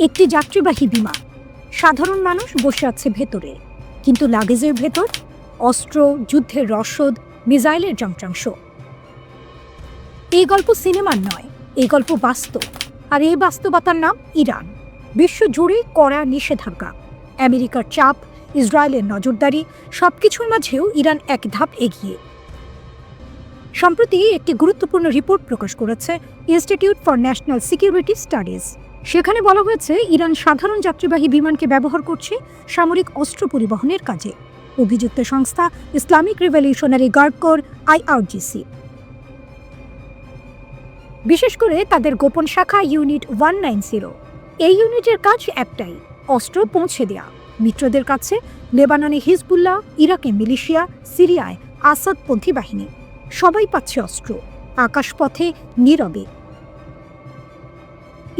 একটি যাত্রীবাহী বিমান, সাধারণ মানুষ বসে আছে ভেতরে, কিন্তু লাগেজের ভেতর অস্ত্র, যুদ্ধের রসদ, মিসাইলের যন্ত্রাংশ। এই গল্প সিনেমার নয়, এই গল্প বাস্তব। আর এই বাস্তবতার নাম ইরান। বিশ্বজুড়ে কড়া নিষেধাজ্ঞা, আমেরিকার চাপ, ইসরায়েলের নজরদারি, সবকিছুর মাঝেও ইরান এক ধাপ এগিয়ে। সম্প্রতি একটি গুরুত্বপূর্ণ রিপোর্ট প্রকাশ করেছে institute for national security studies. সেখানে বলা হয়েছে ইরান সাধারণ যাত্রীবাহী বিমানকে ব্যবহার করছে সামরিক অস্ত্র পরিবহনের কাজে। অভিযুক্ত সংস্থা Islamic revolutionary guard corps IRGC। বিশেষ করে তাদের গোপন শাখা ইউনিট 190। এই ইউনিটের কাজ একটাই, অস্ত্র পৌঁছে দেয়া মিত্রদের কাছে। লেবাননে হিজবুল্লাহ, ইরাকে মিলিশিয়া, সিরিয়ায় আসাদপন্থী বাহিনী, সবাই পাচ্ছে অস্ত্র আকাশপথে, নীরবে।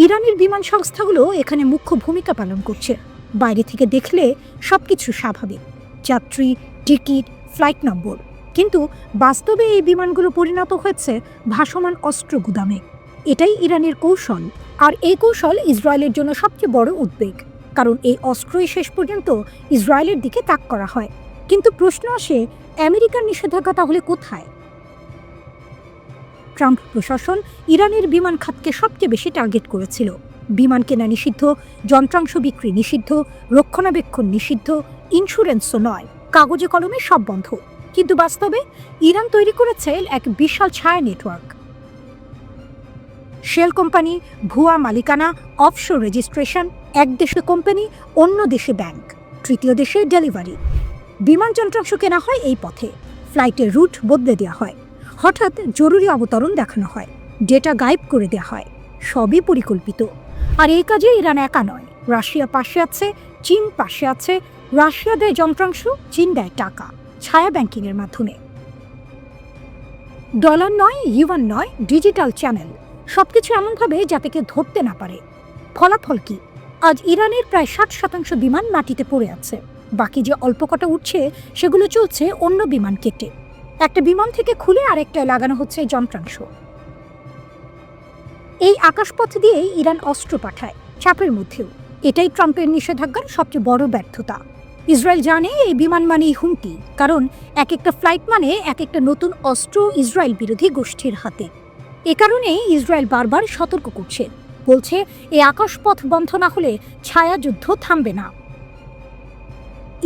ইরানের বিমান সংস্থাগুলো এখানে মুখ্য ভূমিকা পালন করছে। বাইরে থেকে দেখলে সবকিছু স্বাভাবিক, যাত্রী, টিকিট, ফ্লাইট নম্বর। কিন্তু বাস্তবে এই বিমানগুলো পরিণত হয়েছে ভাসমান অস্ত্র গুদামে। এটাই ইরানের কৌশল। আর এই কৌশল ইসরায়েলের জন্য সবচেয়ে বড় উদ্বেগ, কারণ এই অস্ত্রই শেষ পর্যন্ত ইসরায়েলের দিকে তাক করা হয়। কিন্তু প্রশ্ন আসে, আমেরিকার নিষেধাজ্ঞা তাহলে কোথায়? ট্রাম্প প্রশাসন ইরানের বিমান খাতকে সবচেয়ে বেশি টার্গেট করেছিল। বিমান কেনা নিষিদ্ধ, যন্ত্রাংশ বিক্রি নিষিদ্ধ, রক্ষণাবেক্ষণ নিষিদ্ধ, ইন্স্যুরেন্সও নয়, কাগজে কলমে সব বন্ধ। কিন্তু বাস্তবে ইরান তৈরি করেছে এক বিশাল ছায়া নেটওয়ার্ক। শেল কোম্পানি, ভুয়া মালিকানা, অফশোর রেজিস্ট্রেশন, এক দেশে কোম্পানি, অন্য দেশে ব্যাংক, তৃতীয় দেশে ডেলিভারি। বিমান যন্ত্রাংশ কেনা হয় এই পথে, ফ্লাইটের রুট বদলে দেওয়া হয়, হঠাৎ জরুরি অবতরণ দেখানো হয়, ডেটা গায়েব করে দেওয়া হয়। সবই পরিকল্পিত। আর এই কাজে ইরান একা নয়, রাশিয়া পাশে আছে, চীন পাশে আছে। রাশিয়া দেয় যন্ত্রাংশ, চীন দেয় টাকা, ছায়া ব্যাংকিংয়ের মাধ্যমে। ডলার নয়, ইউয়ান নয়, ডিজিটাল চ্যানেল, সবকিছু এমনভাবে যাতে কেউ ধরতে না পারে। ফলাফল কি? আজ ইরানের প্রায় 60% বিমান মাটিতে পড়ে আছে। বাকি যে অল্প কটা উঠছে সেগুলো চলছে অন্য বিমান কেটে। একটা বিমান থেকে খুলে আরেকটায় লাগানো হচ্ছে যন্ত্রাংশ। এই আকাশপথ দিয়েই ইরান অস্ত্র পাঠায়, চাপের মধ্যেও। এটাই ট্রাম্পের নিষেধাজ্ঞার সবচেয়ে বড় ব্যর্থতা। ইসরায়েল জানে এই বিমান মানেই হুমকি, কারণ এক একটা ফ্লাইট মানে এক একটা নতুন অস্ত্র ইসরায়েল বিরোধী গোষ্ঠীর হাতে। এ কারণেই ইসরায়েল বারবার সতর্ক করছে, বলছে এই আকাশপথ বন্ধ না হলে ছায়াযুদ্ধ থামবে না।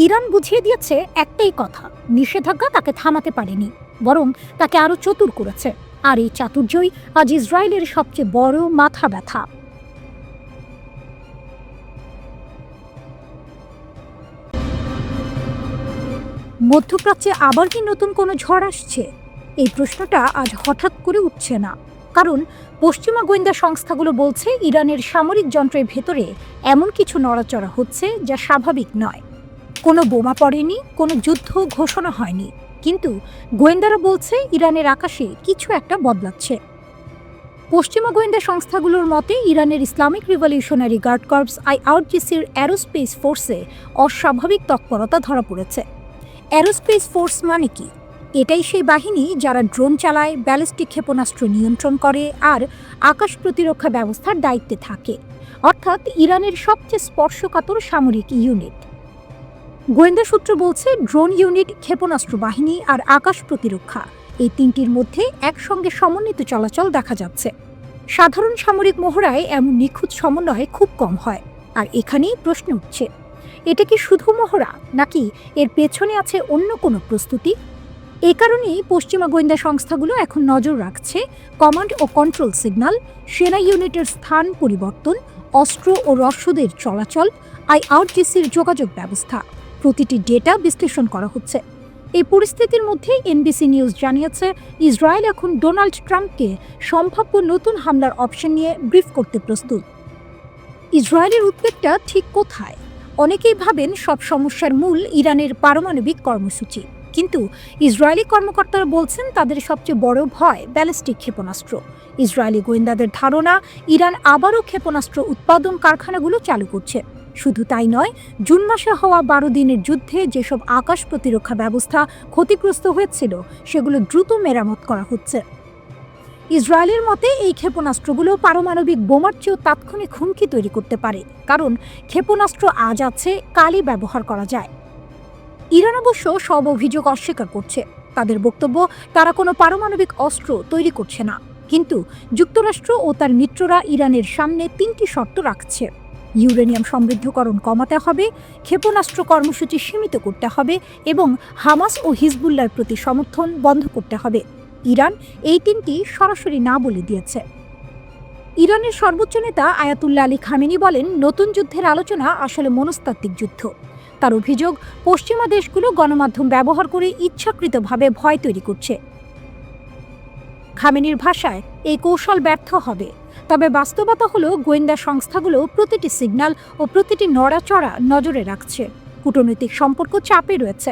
ইরান বুঝিয়ে দিয়েছে একটাই কথা, নিষেধাজ্ঞা তাকে থামাতে পারেনি, বরং তাকে আরো চতুর করেছে। আর এই চাতুর্যই আজ ইসরায়েলের সবচেয়ে বড় মাথা ব্যথা। মধ্যপ্রাচ্যে আবার কি নতুন কোনো ঝড় আসছে? এই প্রশ্নটা আজ হঠাৎ করে উঠছে না, কারণ পশ্চিমা গোয়েন্দা সংস্থাগুলো বলছে ইরানের সামরিক যন্ত্রের ভেতরে এমন কিছু নড়াচড়া হচ্ছে যা স্বাভাবিক নয়। কোনো বোমা পড়েনি, কোনো যুদ্ধ ঘোষণা হয়নি, কিন্তু গোয়েন্দারা বলছে ইরানের আকাশে কিছু একটা বদলাচ্ছে। পশ্চিমা গোয়েন্দা সংস্থাগুলোর মতে ইরানের ইসলামিক রিভলিউশনারি গার্ড কর্পস IRGCর অ্যারোস্পেস ফোর্সে অস্বাভাবিক তৎপরতা ধরা পড়েছে। অ্যারোস্পেস ফোর্স মানে কি? এটাই সেই বাহিনী যারা ড্রোন চালায়, ব্যালিস্টিক ক্ষেপণাস্ত্র নিয়ন্ত্রণ করে আর আকাশ প্রতিরক্ষা ব্যবস্থার দায়িত্বে থাকে, অর্থাৎ ইরানের সবচেয়ে স্পর্শকাতর সামরিক ইউনিট। গোয়েন্দা সূত্র বলছে ড্রোন ইউনিট, ক্ষেপণাস্ত্র বাহিনী আর আকাশ প্রতিরক্ষা, এই তিনটির মধ্যে একসঙ্গে সমন্বিত চলাচল দেখা যাচ্ছে। সাধারণ সামরিক মহড়ায় এমন নিখুঁত সমন্বয় খুব কম হয়। আর এখানেই প্রশ্ন উঠছে, এটা কি শুধু মহড়া, নাকি এর পেছনে আছে অন্য কোনো প্রস্তুতি? এ কারণেই পশ্চিমা গোয়েন্দা সংস্থাগুলো এখন নজর রাখছে কমান্ড ও কন্ট্রোল সিগন্যাল, সেনা ইউনিটের স্থান পরিবর্তন, অস্ত্র ও রসদের চলাচল, IRGCর যোগাযোগ ব্যবস্থা। প্রতিটি ডেটা বিশ্লেষণ করা হচ্ছে। এই পরিস্থিতির মধ্যে NBC নিউজ জানিয়েছে ইসরায়েল এখন ডোনাল্ড ট্রাম্পকে সম্ভাব্য নতুন হামলার অপশন নিয়ে ব্রিফ করতে প্রস্তুত। ইসরায়েলের উদ্বেগটা ঠিক কোথায়? অনেকেই ভাবেন সব সমস্যার মূল ইরানের পারমাণবিক কর্মসূচি, কিন্তু ইসরায়েলি কর্মকর্তারা বলছেন তাদের সবচেয়ে বড় ভয় ব্যালিস্টিক ক্ষেপণাস্ত্র। ইসরায়েলি গোয়েন্দাদের ধারণা ইরান আবারও ক্ষেপণাস্ত্র উৎপাদন কারখানাগুলো চালু করছে। শুধু তাই নয়, জুন মাসে হওয়া 12 দিনের যুদ্ধে যেসব আকাশ প্রতিরক্ষা ব্যবস্থা ক্ষতিগ্রস্ত হয়েছিল সেগুলো দ্রুত মেরামত করা হচ্ছে। ইসরায়েলের মতে এই ক্ষেপণাস্ত্রগুলো পারমাণবিক বোমার চেয়েও তাৎক্ষণিক হুমকি তৈরি করতে পারে, কারণ ক্ষেপণাস্ত্র আজ আছে, কালই ব্যবহার করা যায়। ইরান অবশ্য সব অভিযোগ অস্বীকার করছে। তাদের বক্তব্য, তারা কোনো পারমাণবিক অস্ত্র তৈরি করছে না। কিন্তু যুক্তরাষ্ট্র ও তার মিত্ররা ইরানের সামনে 3টি শর্ত রাখছে। ইউরেনিয়াম সমৃদ্ধকরণ কমাতে হবে, ক্ষেপণাস্ত্র কর্মসূচি সীমিত করতে হবে এবং হামাস ও হিজবুল্লাহর প্রতি সমর্থন বন্ধ করতে হবে। ইরান এই 3টি সরাসরি না বলে দিয়েছে। ইরানের সর্বোচ্চ নেতা আয়াতুল্লাহ আলী খামেনি বলেন, নতুন যুদ্ধের আলোচনা আসলে মনস্তাত্ত্বিক যুদ্ধ। তার অভিযোগ, পশ্চিমা দেশগুলো গণমাধ্যম ব্যবহার করে ইচ্ছাকৃতভাবে ভয় তৈরি করছে। খামেনির ভাষায়, এই কৌশল ব্যর্থ হবে। তবে বাস্তবতা হলো, গোয়েন্দা সংস্থাগুলো প্রতিটি সিগন্যাল ও প্রতিটি নড়াচড়া নজরে রাখছে। কূটনৈতিক সম্পর্ক চাপে রয়েছে।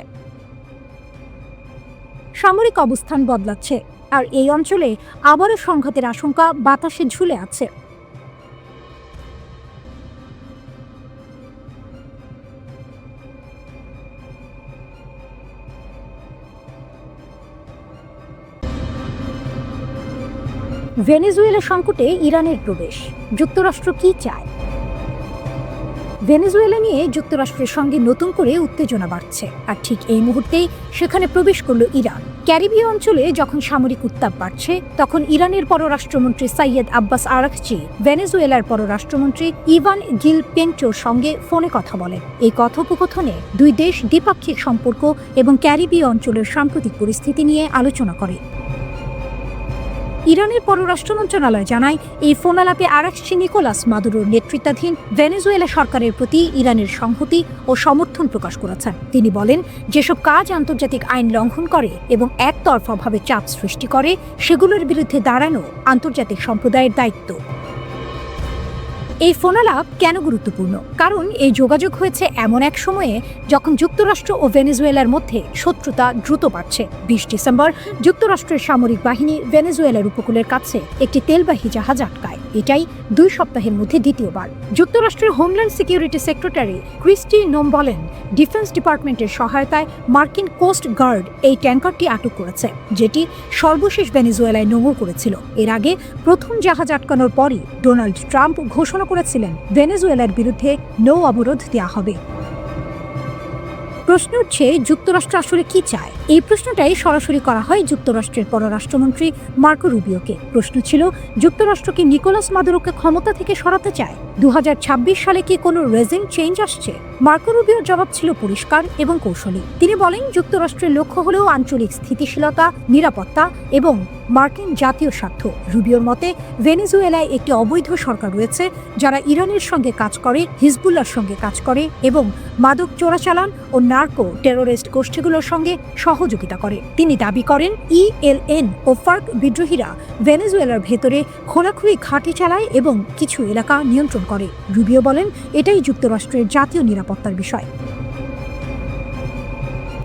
সামরিক অবস্থান বদলাচ্ছে, আর এই অঞ্চলে আবারও সংঘাতের আশঙ্কা বাতাসে ঝুলে আছে। ভেনেজুয়েলা সংকটে ইরানের প্রবেশ, যুক্তরাষ্ট্র কি চায়? ভেনেজুয়েলা নিয়ে যুক্তরাষ্ট্রের সঙ্গে নতুন করে উত্তেজনা বাড়ছে, আর ঠিক এই মুহূর্তেই সেখানে প্রবেশ করল ইরান। ক্যারিবীয় অঞ্চলে যখন সামরিক উত্তাপ বাড়ছে, তখন ইরানের পররাষ্ট্রমন্ত্রী সাইয়েদ আব্বাস আরাকচি ভেনেজুয়েলার পররাষ্ট্রমন্ত্রী ইভান গিল পেন্টোর সঙ্গে ফোনে কথা বলেন। এই কথোপকথনে দুই দেশ দ্বিপাক্ষিক সম্পর্ক এবং ক্যারিবীয় অঞ্চলের সাম্প্রতিক পরিস্থিতি নিয়ে আলোচনা করে। ইরানের পররাষ্ট্র মন্ত্রণালয় জানায়, এই ফোনালাপে আরাকচি নিকোলাস মাদুরোর নেতৃত্বাধীন ভেনেজুয়েলা সরকারের প্রতি ইরানের সংহতি ও সমর্থন প্রকাশ করেছেন। তিনি বলেন, যেসব কাজ আন্তর্জাতিক আইন লঙ্ঘন করে এবং একতরফাভাবে চাপ সৃষ্টি করে, সেগুলোর বিরুদ্ধে দাঁড়ানো আন্তর্জাতিক সম্প্রদায়ের দায়িত্ব। এই ফোনালাপ কেন গুরুত্বপূর্ণ? কারণ এই যোগাযোগ হয়েছে এমন এক সময়ে যখন যুক্তরাষ্ট্র ও ভেনেজুয়েলার মধ্যে শত্রুতা দ্রুত বাড়ছে। 20 ডিসেম্বর যুক্তরাষ্ট্রের সামরিক বাহিনী ভেনেজুয়েলার উপকূলের কাছে একটি তেলবাহী জাহাজ আটকায়। এটাই 2 সপ্তাহের মধ্যে দ্বিতীয়বার। যুক্তরাষ্ট্রের হোমল্যান্ড সিকিউরিটি সেক্রেটারি ক্রিস্টি নোম বলেন, ডিফেন্স ডিপার্টমেন্টের সহায়তায় মার্কিন কোস্ট গার্ড এই ট্যাঙ্কারটি আটক করেছে, যেটি সর্বশেষ ভেনেজুয়েলায় নোঙর করেছিল। এর আগে প্রথম জাহাজ আটকানোর পরই ডোনাল্ড ট্রাম্প ঘোষণা করেছিলেন, ভেনেজুয়েলার বিরুদ্ধে নৌ অবরোধ দেওয়া হবে। প্রশ্ন উঠছে, যুক্তরাষ্ট্র আসলে কি চায়? এই প্রশ্নটাই সরাসরি করা হয় যুক্তরাষ্ট্রের পররাষ্ট্রমন্ত্রী মার্কো রুবিওকে। প্রশ্ন ছিল, যুক্তরাষ্ট্র কি নিকোলাস মাদুরোকে ক্ষমতা থেকে সরাতে চায়? 2026 সালে কি কোনো রেজিম চেঞ্জ আসছে? মার্কো রুবিওর জবাব ছিল পরিষ্কার এবং কৌশলী। তিনি বলেন, যুক্তরাষ্ট্রের লক্ষ্য হলেও আঞ্চলিক স্থিতিশীলতা, নিরাপত্তা এবং মার্কিন জাতীয় স্বার্থ। রুবিওর মতে, ভেনেজুয়েলায় একটি অবৈধ সরকার রয়েছে যারা ইরানের সঙ্গে কাজ করে, হিজবুল্লাহর সঙ্গে কাজ করে এবং মাদক চোরাচালান ও নার্কো টেরোরিস্ট গোষ্ঠীগুলোর সঙ্গে সহযোগিতা করে। তিনি দাবি করেন, ইএলএন ও ফার্ক বিদ্রোহীরা ভেনেজুয়েলার ভেতরে খোলাখুলি ঘাঁটি চালায় এবং কিছু এলাকা নিয়ন্ত্রণ করে। রুবিও বলেন, এটাই যুক্তরাষ্ট্রের জাতীয় নিরাপত্তার বিষয়।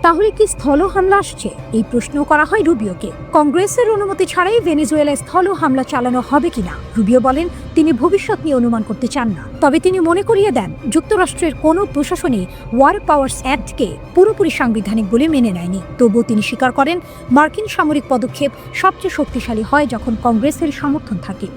তাহলে কি স্থল হামলা আসছে? এই প্রশ্নও করা হয় রুবিওকে। কংগ্রেসের অনুমতি ছাড়াই ভেনেজুয়েলায় স্থল হামলা চালানো হবে কিনা? রুবিও বলেন, তিনি ভবিষ্যৎ নিয়ে অনুমান করতে চান না। তবে তিনি মনে করিয়ে দেন, যুক্তরাষ্ট্রের কোনো প্রশাসনই ওয়ার পাওয়ার্স অ্যাক্টকে পুরোপুরি সাংবিধানিক বলে মেনে নেয়নি। তবুও তিনি স্বীকার করেন, মার্কিন সামরিক পদক্ষেপ সবচেয়ে শক্তিশালী হয় যখন কংগ্রেসের সমর্থন থাকে।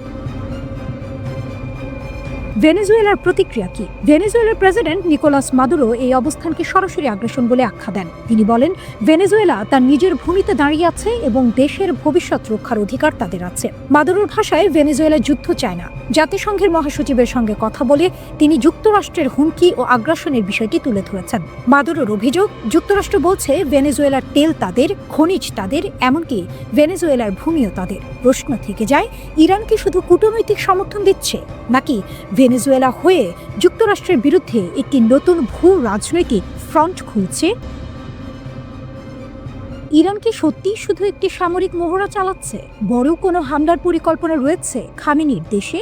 ভেনেজুয়েলার প্রতিক্রিয়া কি? ভেনেজুয়েলার প্রেসিডেন্ট নিকোলাস মাদুরো এই অবস্থানকে সরাসরি আগ্রাসন বলে আখ্যা দেন। তিনি বলেন, ভেনেজুয়েলা তার নিজের ভূমিতে দাঁড়িয়ে আছে এবং দেশের ভবিষ্যৎ রক্ষার অধিকার তাদের আছে। মাদুরোর ভাষায়, ভেনেজুয়েলা যুদ্ধ চায় না। জাতিসংঘের মহাসচিবের সঙ্গে কথা বলে তিনি যুক্তরাষ্ট্রের হুমকি ও আগ্রাসনের বিষয়টি তুলে ধরেছেন। মাদুরোর অভিযোগ, যুক্তরাষ্ট্র বলছে ভেনেজুয়েলার তেল তাদের, খনিজ তাদের, এমনকি ভেনেজুয়েলার ভূমিও তাদের। প্রশ্ন থেকে যায়, ইরান কি শুধু কূটনৈতিক সমর্থন দিচ্ছে, নাকি ভেনেজুয়েলা হয়ে যুক্তরাষ্ট্রের বিরুদ্ধে একটি নতুন ভূ রাজনৈতিক ফ্রন্ট খুলছে? ইরান কি সত্যি শুধু একটি সামরিক মহড়া চালাচ্ছে? বড় কোনো হামলার পরিকল্পনা রয়েছে খামেনির দেশে?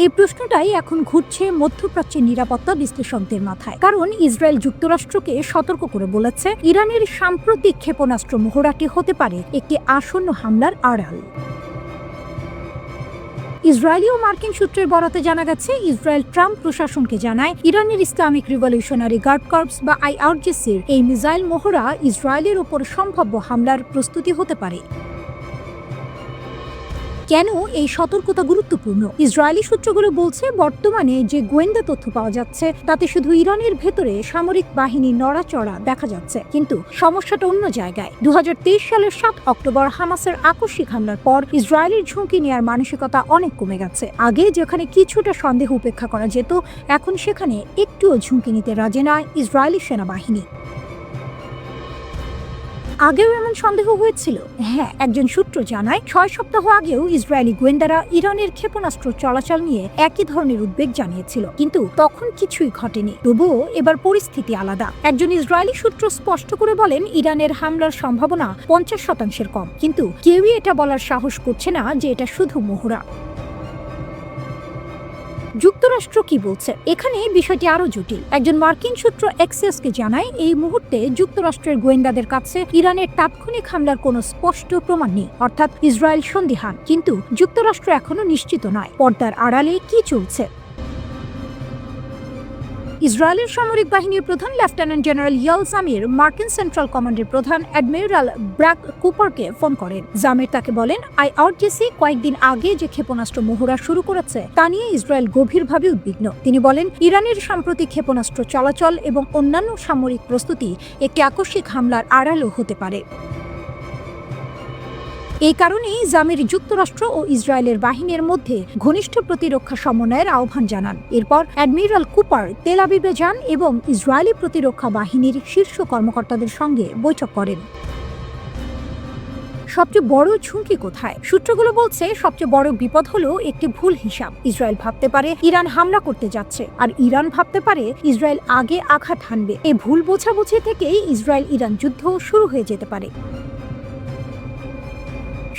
এই প্রশ্নটাই এখন ঘুরছে মধ্যপ্রাচ্যের নিরাপত্তা বিশ্লেষকদের মাথায়। কারণ ইসরায়েল যুক্তরাষ্ট্রকে সতর্ক করে বলেছে, ইরানের সাম্প্রতিক ক্ষেপণাস্ত্র মহড়াটি হতে পারে একটি আসন্ন হামলার আড়াল। ইসরায়েলি ও মার্কিন সূত্রের বরাতে জানা গেছে, ইসরায়েল ট্রাম্প প্রশাসনকে জানায়, ইরানের ইসলামিক রিভলিউশনারি গার্ড কর্পস বা আইআরজিসির এই মিসাইল মহড়া ইসরায়েলের ওপর সম্ভাব্য হামলার প্রস্তুতি হতে পারে। কেন এই সতর্কতা গুরুত্বপূর্ণ? ইসরায়েলি সূত্রগুলো বলছে বর্তমানে যে গোয়েন্দা তথ্য পাওয়া যাচ্ছে তাতে শুধু ইরানের ভেতরে সামরিক বাহিনী নড়াচড়া দেখা যাচ্ছে, কিন্তু সমস্যাটা অন্য জায়গায়। 2023 সালের 7 অক্টোবর হামাসের আকস্মিক হামলার পর ইসরায়েলের ঝুঁকি নেওয়ার মানসিকতা অনেক কমে গেছে। আগে যেখানে কিছুটা সন্দেহ উপেক্ষা করা যেত, এখন সেখানে একটুও ঝুঁকি নিতে রাজি নয় ইসরায়েলি সেনাবাহিনী। আগেও এমন সন্দেহ হয়েছিল। হ্যাঁ, একজন সূত্র জানায় 6 সপ্তাহ আগেও ইসরায়েলি গোয়েন্দারা ইরানের ক্ষেপণাস্ত্র চলাচল নিয়ে একই ধরনের উদ্বেগ জানিয়েছিল, কিন্তু তখন কিছুই ঘটেনি। তবুও এবার পরিস্থিতি আলাদা। একজন ইসরায়েলি সূত্র স্পষ্ট করে বলেন ইরানের হামলার সম্ভাবনা 50% কম, কিন্তু কেউই এটা বলার সাহস করছে না যে এটা শুধু মহড়া। যুক্তরাষ্ট্র কি বলছে? এখানে বিষয়টি আরো জটিল। একজন মার্কিন সূত্র এক্সিওসকে জানায় এই মুহূর্তে যুক্তরাষ্ট্রের গোয়েন্দাদের কাছে ইরানের তাৎক্ষণিক হামলার কোনো স্পষ্ট প্রমাণ নেই, অর্থাৎ ইসরায়েল সন্দিহান। কিন্তু যুক্তরাষ্ট্র এখনো নিশ্চিত নয় পর্দার আড়ালে কি চলছে। ইসরায়েলের সামরিক বাহিনীর প্রধান লেফটেন্যান্ট জেনারেল ইয়াল জামির মার্কিন সেন্ট্রাল কমান্ডের প্রধান অ্যাডমিরাল ব্র্যাক কুপারকে ফোন করেন। জামির তাকে বলেন আইআরজিসি কয়েকদিন আগে যে ক্ষেপণাস্ত্র মহড়া শুরু করেছে তা নিয়ে ইসরায়েল গভীরভাবে উদ্বিগ্ন। তিনি বলেন ইরানের সাম্প্রতিক ক্ষেপণাস্ত্র চলাচল এবং অন্যান্য সামরিক প্রস্তুতি একটি আকস্মিক হামলার আড়ালও হতে পারে। এই কারণেই জামির যুক্তরাষ্ট্র ও ইসরায়েলের বাহিনীর মধ্যে ঘনিষ্ঠ প্রতিরক্ষা সমন্বয়ের আহ্বান জানান। এরপর অ্যাডমিরাল কুপার তেল আবিবে যান এবং ইসরায়েলি প্রতিরক্ষা বাহিনীর শীর্ষ কর্মকর্তাদের সঙ্গে বৈঠক করেন। সবচেয়ে বড় ঝুঁকি কোথায়? সূত্রগুলো বলছে সবচেয়ে বড় বিপদ হলো একটি ভুল হিসাব। ইসরায়েল ভাবতে পারে ইরান হামলা করতে যাচ্ছে, আর ইরান ভাবতে পারে ইসরায়েল আগে আঘাত হানবে। এই ভুল বোঝাবুঝি থেকেই ইসরায়েল ইরান যুদ্ধ শুরু হয়ে যেতে পারে।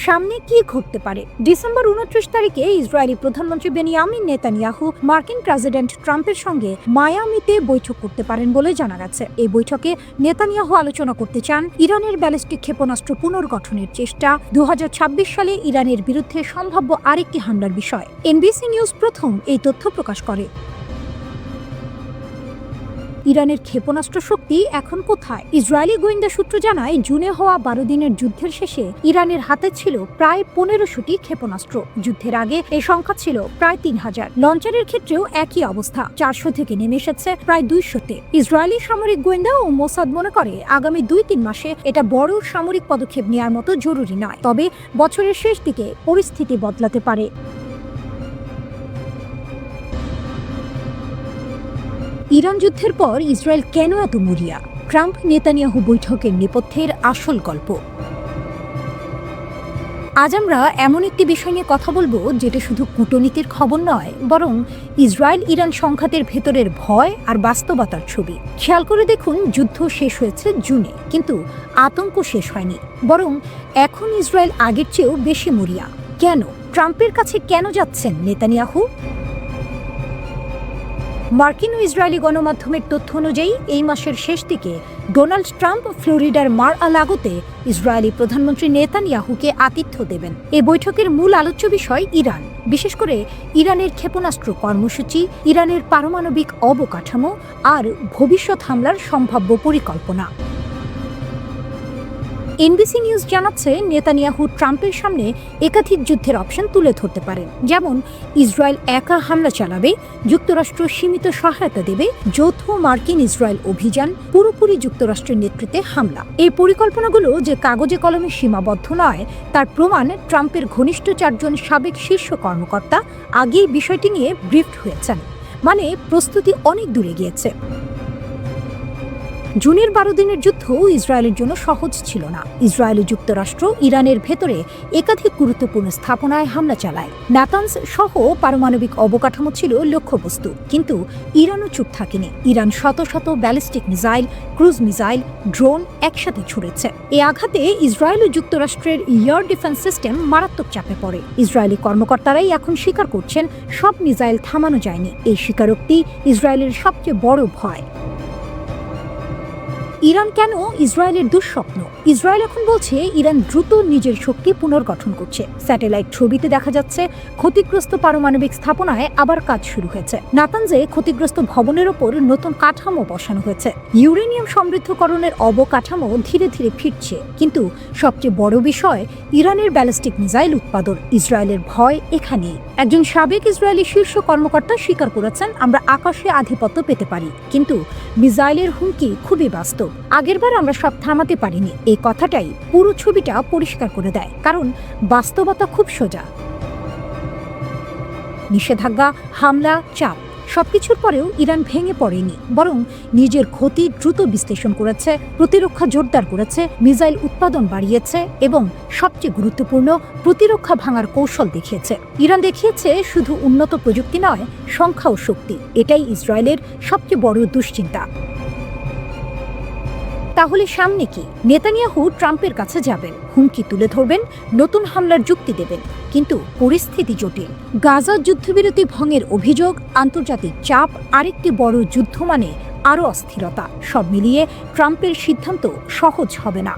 সামনে কি ঘটতে পারে? ডিসেম্বর 29 তারিখে ইসরায়েলি প্রধানমন্ত্রী বেনিয়ামিন নেতানিয়াহু মার্কিন প্রেসিডেন্ট ট্রাম্পের সঙ্গে মায়ামিতে বৈঠক করতে পারেন বলে জানা গেছে। এই বৈঠকে নেতানিয়াহু আলোচনা করতে চান ইরানের ব্যালিস্টিক ক্ষেপণাস্ত্র পুনর্গঠনের চেষ্টা, 2026 সালে ইরানের বিরুদ্ধে সম্ভাব্য আরেকটি হামলার বিষয়। এনবিসি নিউজ প্রথম এই তথ্য প্রকাশ করে। ইরানের ক্ষেপণাস্ত্র শক্তি এখন কোথায়? ইসরায়েলি গোয়েন্দা সূত্র জানায় জুনে হওয়া 12 দিনের যুদ্ধের শেষে ইরানের হাতে ছিল প্রায় 1500টি ক্ষেপণাস্ত্র। যুদ্ধের আগে এই সংখ্যা ছিল প্রায় 3000। লঞ্চারের ক্ষেত্রেও একই অবস্থা, 400 থেকে নেমে এসেছে প্রায় 200-তে। ইসরায়েলি সামরিক গোয়েন্দা ও মোসাদ মনে করে আগামী 2-3 মাসে এটা বড় সামরিক পদক্ষেপ নেওয়ার মতো জরুরি নয়, তবে বছরের শেষ দিকে পরিস্থিতি বদলাতে পারে। ইরান যুদ্ধের পর ইসরায়েল কেন এত মরিয়া? ট্রাম্প নেতানিয়াহু বৈঠকের নেপথ্যের আসল গল্প। আজ আমরা এমন একটি বিষয় নিয়ে কথা বলবো যেটা শুধু কূটনীতির খবর নয়, বরং ইসরায়েল ইরান সংঘাতের ভেতরের ভয় আর বাস্তবতার ছবি। খেয়াল করে দেখুন, যুদ্ধ শেষ হয়েছে জুনে, কিন্তু আতঙ্ক শেষ হয়নি, বরং এখন ইসরায়েল আগের চেয়েও বেশি মরিয়া। কেন? ট্রাম্পের কাছে কেন যাচ্ছেন নেতানিয়াহু? মার্কিন ও ইসরায়েলি গণমাধ্যমের তথ্য অনুযায়ী এই মাসের শেষ দিকে ডোনাল্ড ট্রাম্প ফ্লোরিডার মার-আ-লাগোতে ইসরায়েলি প্রধানমন্ত্রী নেতানিয়াহুকে আতিথ্য দেবেন। এই বৈঠকের মূল আলোচ্য বিষয় ইরান, বিশেষ করে ইরানের ক্ষেপণাস্ত্র কর্মসূচি, ইরানের পারমাণবিক অবকাঠামো আর ভবিষ্যৎ হামলার সম্ভাব্য পরিকল্পনা। এনবিসি নিউজ জানাচ্ছে নেতানিয়াহু ট্রাম্পের সামনে একাধিক যুদ্ধের অপশন তুলে ধরতে পারেন, যেমন ইসরায়েল একা হামলা চালাবে, যুক্তরাষ্ট্র সীমিত সহায়তা দেবে, যৌথ মার্কিন ইসরায়েল অভিযান, পুরোপুরি যুক্তরাষ্ট্রের নেতৃত্বে হামলা। এই পরিকল্পনাগুলো যে কাগজে কলমে সীমাবদ্ধ নয় তার প্রমাণ ট্রাম্পের ঘনিষ্ঠ 4 জন সাবেক শীর্ষ কর্মকর্তা আগেই বিষয়টি নিয়ে ব্রিফড হয়েছেন, মানে প্রস্তুতি অনেক দূরে গিয়েছে। জুনের 12 দিনের যুদ্ধ ইসরায়েলের জন্য সহজ ছিল না। ইসরায়েল ও যুক্তরাষ্ট্র ইরানের ভেতরে একাধিক গুরুত্বপূর্ণ স্থাপনায় হামলা চালায়। নাতানস সহ পারমাণবিক অবকাঠামো ছিল লক্ষ্যবস্তু, কিন্তু ইরানও চুপ থাকেনি। ইরান শত শত ballistic missile, cruise missile, drone একসাথে ছুড়েছে। এই আঘাতে ইসরায়েল ও যুক্তরাষ্ট্রের এয়ার ডিফেন্স সিস্টেম মারাত্মক চাপে পড়ে। ইসরায়েলি কর্মকর্তারাই এখন স্বীকার করছেন সব মিসাইল থামানো যায়নি। এই স্বীকারোক্তি ইসরায়েলের সবচেয়ে বড় ভয়। ইরান কেন ইসরায়েলের দুঃস্বপ্ন? ইসরায়েল এখন বলছে ইরান দ্রুত নিজের শক্তি পুনর্গঠন করছে। স্যাটেলাইট ছবিতে দেখা যাচ্ছে ক্ষতিগ্রস্ত পারমাণবিক স্থাপনায় আবার কাজ শুরু হয়েছে। নাতানজে ক্ষতিগ্রস্ত ভবনের ওপর নতুন কাঠামো বসানো হয়েছে। ইউরেনিয়াম সমৃদ্ধকরণের অবকাঠামো ধীরে ধীরে ফিরছে। কিন্তু সবচেয়ে বড় বিষয় ইরানের ব্যালিস্টিক মিসাইল উৎপাদন। ইসরায়েলের ভয় এখানেই। একজন সাবেক ইসরায়েলি শীর্ষ কর্মকর্তা স্বীকার করেছেন, আমরা আকাশে আধিপত্য পেতে পারি, কিন্তু মিসাইলের হুমকি খুবই বাস্তব। আগেরবার আমরা সব থামাতে পারিনি। এই কথাটাই পুরো ছবিটা পরিষ্কার করে দেয়, কারণ বাস্তবতা খুব সোজা। নিষেধাজ্ঞা, হামলা, চাপ সবকিছুর পরেও ইরান ভেঙে পড়েনি, বরং নিজের ক্ষতি দ্রুত বিশ্লেষণ করেছে, প্রতিরক্ষা জোরদার করেছে, মিসাইল উৎপাদন বাড়িয়েছে এবং সবচেয়ে গুরুত্বপূর্ণ, প্রতিরক্ষা ভাঙার কৌশল দেখিয়েছে। ইরান দেখিয়েছে শুধু উন্নত প্রযুক্তি নয়, সংখ্যা ও শক্তি। এটাই ইসরায়েলের সবচেয়ে বড় দুশ্চিন্তা। তাহলে সামনে কি? নেতানিয়াহু ট্রাম্পের কাছে যাবেন, হুমকি তুলে ধরবেন, নতুন হামলার যুক্তি দেবেন, কিন্তু পরিস্থিতি জটিল। গাজার যুদ্ধবিরতি ভঙ্গের অভিযোগ, আন্তর্জাতিক চাপ, আরেকটি বড় যুদ্ধ মানে আরও অস্থিরতা। সব মিলিয়ে ট্রাম্পের সিদ্ধান্ত সহজ হবে না।